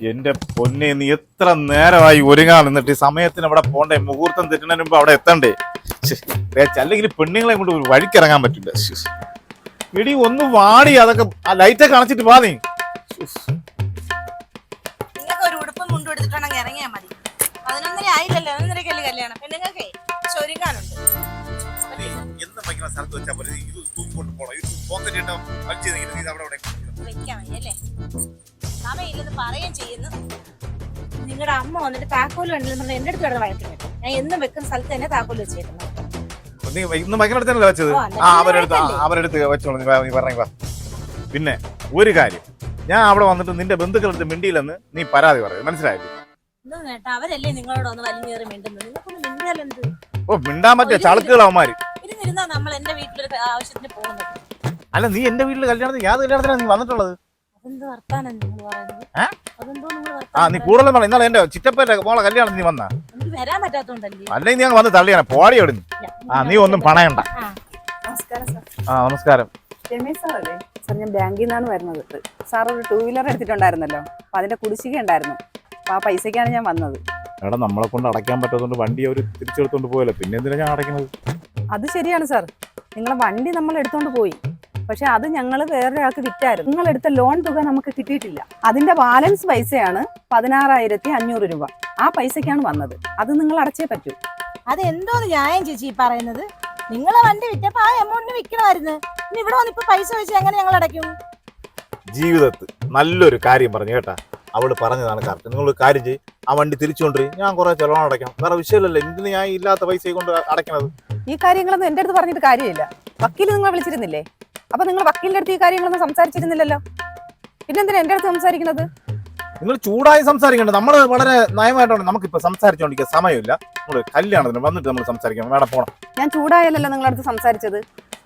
എന്റെ പൊന്നെ, നീ എത്ര നേരമായി ഒരുങ്ങാൻ നിന്നിട്ട് ഈ സമയത്തിന് അവിടെ പോണ്ടേ? മുഹൂർത്തം തെറ്റുന്നതിന് മുമ്പ് അവിടെ എത്തണ്ടേ? അല്ലെങ്കിൽ പെണ്ണുങ്ങളെ കൊണ്ട് ഒരു വഴിക്കിറങ്ങാൻ പറ്റില്ല. എടി ഒന്ന് വാടി, അതൊക്കെ ആ ലൈറ്റൊക്കെ അണച്ചിട്ട് വാ നീ. ഒരു ഉടുപ്പും മുണ്ടും എടുത്തിട്ടുണ്ടെങ്കിൽ ഇറങ്ങിയാൽ മതി. 11:30 ആയില്ലല്ലോ, 11:30 കല്യാണം. പെണ്ണുങ്ങൾക്കേ ചൊരുങ്ങാനുണ്ട്. വെക്കാൻ വയ്യല്ലേ? സമയമില്ലെന്ന് പറയുകയും ചെയ്യുന്നു. നിങ്ങളുടെ അമ്മ വന്നിട്ട് താക്കോല് കണ്ടില്ലെന്ന് പറഞ്ഞാൽ എന്റെ അടുത്ത് കിടന്ന് വഴക്കിന് കേട്ടോ. ഞാൻ എന്നും വെക്കുന്ന സ്ഥലത്ത് തന്നെ താക്കോല് വെച്ചേക്കുന്നത്. വെച്ചത് അവരെടുത്ത് വെച്ചോളൂ. നീ പറഞ്ഞ. പിന്നെ ഒരു കാര്യം, ഞാൻ അവിടെ വന്നിട്ട് നിന്റെ ബന്ധുക്കളടുത്ത് മിണ്ടിയില്ലെന്ന് നീ പരാതി പറയും, മനസ്സിലായില്ലേ? അവരല്ലേ നിങ്ങളോട് ഒന്ന് വലിഞ്ഞേറി മിണ്ടുന്നത്. നിങ്ങൾക്കൊന്ന് മിണ്ടിയാലെന്ത്? ഓ, മിണ്ടാൻ പറ്റിയ ചളുക്കുകൾ അവന്മാര്. ഇരുന്നിരുന്നാ നമ്മൾ എന്റെ വീട്ടിലൊരു ആവശ്യത്തിന് പോകുന്നത്. അല്ല, നീ എന്റെ വീട്ടിൽ കല്യാണത്തിന് യാതൊരു കല്യാണത്തിനാണ് നീ വന്നിട്ടുള്ളത്? നീ കൂടുതലും പറ. ഇന്നലെ എന്റെ ചിറ്റപ്പന്റെ മോളെ കല്യാണത്തിന് നീ വന്നാ? വരാൻ പറ്റാത്തോണ്ടല്ലേ? അല്ലെങ്കിൽ നീ അങ്ങ് വന്ന് തള്ളിയാണ് പോടി എവിടുന്ന്. നീ ഒന്നും പണയണ്ട. നമസ്കാരം. രമേശ് സാറല്ലേ? സാർ, ഞാൻ ബാങ്കിൽ നിന്നാണ് വരുന്നത്. സാർ ഒരു 2 വീലർ എടുത്തിട്ടുണ്ടായിരുന്നല്ലോ, അപ്പൊ അതിന്റെ കുടിശ്ശിക ഉണ്ടായിരുന്നു. അപ്പൊ ആ പൈസക്കാണ് ഞാൻ വന്നത്. എടാ, നമ്മളെ കൊണ്ട് അടയ്ക്കാൻ പറ്റാത്തതുകൊണ്ട് വണ്ടി അവർ തിരിച്ചെടുത്തോണ്ട് പോയല്ലോ, പിന്നെ എന്തിനാ ഞാൻ അടയ്ക്കുന്നത്? അത് ശരിയാണ് സാർ, നിങ്ങളെ വണ്ടി നമ്മൾ എടുത്തോണ്ട് പോയി. പക്ഷെ അത് ഞങ്ങൾ വേറൊരാൾക്ക് വിറ്റായിരുന്നു. നിങ്ങൾ എടുത്ത ലോൺ തുക നമുക്ക് കിട്ടിയിട്ടില്ല. അതിന്റെ ബാലൻസ് പൈസയാണ് 16,500 രൂപ. ആ പൈസക്കാണ് വന്നത്. അത് നിങ്ങൾ അടച്ചേ പറ്റൂ. അതെന്തോന്ന് ന്യായം ചേച്ചി പറയുന്നത്? നിങ്ങളെ വണ്ടി വിറ്റപ്പോ ആ എമൗണ്ടിന് വിൽക്കണമായിരുന്നു. ഇനി ഇവിടെ വന്നിപ്പോ പൈസ വെച്ച് എങ്ങനെ ഞങ്ങൾ അടയ്ക്കും? ജീവിതത്തിൽ നല്ലൊരു കാര്യം പറഞ്ഞു കേട്ടാ. അവള് പറഞ്ഞതാണ് കറക്റ്റ്. നിങ്ങൾ കാര്യം ചെയ്യും, ആ വണ്ടി തിരിച്ചുകൊണ്ടേ ഞാൻ കുറെ ലോൺ അടയ്ക്കാം. വേറെ വിഷയമല്ലല്ലോ, എന്തിന് ഞാൻ ഇല്ലാത്ത പൈസ കൊണ്ട് അടയ്ക്കണത്? ഈ കാര്യങ്ങളൊന്നും എന്റെ അടുത്ത് പറഞ്ഞിട്ട് കാര്യമില്ല. വക്കീൽ നിങ്ങൾ വിളിച്ചിരുന്നില്ലേ? അപ്പൊ നിങ്ങൾ വക്കീലിന്റെ അടുത്ത് ഈ കാര്യങ്ങളൊന്നും സംസാരിച്ചിരുന്നില്ലല്ലോ. പിന്നെന്തിനാ എന്റെ അടുത്ത് സംസാരിക്കുന്നത്? നിങ്ങൾ ചൂടായി സംസാരിക്കണ്ട. നമ്മൾ വളരെ നയമായിട്ടാണ്. നമുക്കിപ്പോ സംസാരിച്ചോണ്ടിരിക്കാൻ സമയമില്ല. നമ്മൾ കല്യാണത്തിന് വന്നിട്ട് നമ്മൾ സംസാരിക്കണം. വേണം പോണം. ഞാൻ ചൂടായല്ലോ നിങ്ങളുടെ അടുത്ത് സംസാരിച്ചത്.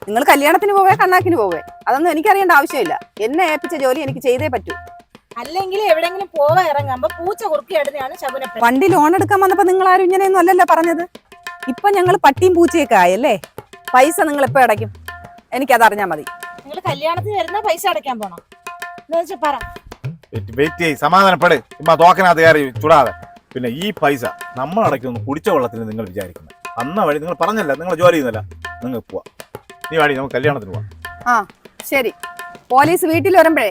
നിങ്ങൾ കല്യാണത്തിന് പോവേ കണ്ണാക്കിന് പോവേ അതൊന്നും എനിക്കറിയേണ്ട ആവശ്യമില്ല. എന്നെ ഏൽപ്പിച്ച ജോലി എനിക്ക് ചെയ്തേ പറ്റൂ. അല്ലെങ്കിൽ എവിടെങ്കിലും പോവാൻ ഇറങ്ങുമ്പോ പൂച്ച കുറുക്കിയിടുന്നതാണ് ശകുനം. വണ്ടി ലോൺ എടുക്കാൻ വന്നപ്പോ നിങ്ങൾ ആരും ഇങ്ങനെയൊന്നും അല്ലല്ലോ പറഞ്ഞത്. ഇപ്പൊ ഞങ്ങൾ പട്ടിയും പൂച്ചയൊക്കെ ആയല്ലേ. പൈസ നിങ്ങൾ എപ്പോ അടയ്ക്കും? എനിക്കതറിഞ്ഞാൽ മതി. നിങ്ങൾ കല്യാണത്തിന് വരുന്ന പൈസ അടയ്ക്കാൻ പോണം എന്ന് വെച്ചാ പറ. വെയിറ്റ് ചെയ്യ്, സമാധാനപ്പെട്. ഇപ്പൊ തോക്കനകത്ത് കയറി ചൂടാതെ. പിന്നെ ഈ പൈസ നമ്മൾ അടയ്ക്കുന്നു കുടിച്ച വെള്ളത്തിന് നിങ്ങൾ വിചാരിക്കുന്നത്. അന്ന വഴി നിങ്ങൾ പറഞ്ഞല്ല, നിങ്ങൾ ജോലി ചെയ്യുന്നില്ല, നിങ്ങൾ പോവാ. നീ വാടി, നമുക്ക് കല്യാണത്തിന് പോവാം. ആ ശരി. പോലീസ് വീട്ടിൽ വരുമ്പോഴേ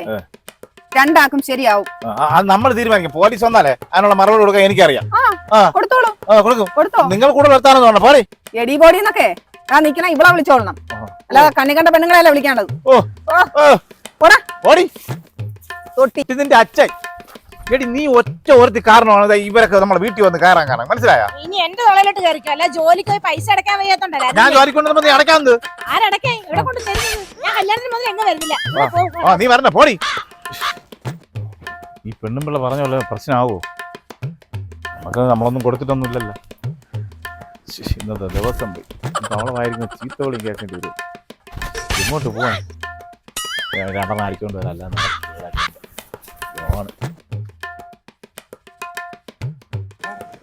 രണ്ടാക്കും ശരിയാവും. നമ്മൾ തീരുമാനിക്കും. പോലീസ് വന്നാലേ അതിനുള്ള മറുപടി കൊടുക്കാൻ എനിക്കറിയാം. കൊടുത്തോളൂ. കൊടുക്കും. നിങ്ങൾ കൂടെ നിർത്താനെന്ന് പറഞ്ഞ പോടി. എടി ബോഡി എന്നൊക്കെ നിക്കണ ഇവിടെ വിളിച്ചോളണം. അല്ലാതെ കണ്ണി കണ്ട പെണ്ണുങ്ങളെയല്ല വിളിക്കേണ്ടത്. നിന്റെ അച്ഛൻ എടി, നീ ഒറ്റ ഓർത്തി കാരണമാണ് ഇവരൊക്കെ നമ്മളെ വീട്ടിൽ വന്ന് കയറാൻ കാരണം. മനസ്സിലായോ? ഇനി എന്റെ തൊളയിലോട്ട് കയറിക്കോ. അല്ല ജോലിക്ക് പോയി പൈസ അടക്കാൻ വയ്യാത്തോണ്ടല്ലോ. ഞാൻ ജോലിക്ക് കൊണ്ടുവന്നപ്പോ നീ അടക്കാന്ത്? ആരടക്കേ? ഇവിടെ കൊണ്ട് തരുന്നത് ഞാൻ കല്യാണത്തിന് മുതൽ എങ്ങ് വരുന്നില്ല. നീ വരണ പോടി. ഈ പെണ്ണുമ്പിള്ള പറഞ്ഞ പ്രശ്നമാവോ? നമുക്ക് നമ്മളൊന്നും കൊടുത്തിട്ടൊന്നുമില്ലല്ലോ. ഇന്നത്തെ ദിവസം പോയി അവളമായിരിക്കും ചീത്ത വിളി കേൾക്കേണ്ടി വരും. ഇങ്ങോട്ട് പോവാൻ രണ്ടെണ്ണം അടിക്കൊണ്ട് വരാം. അല്ലാതെ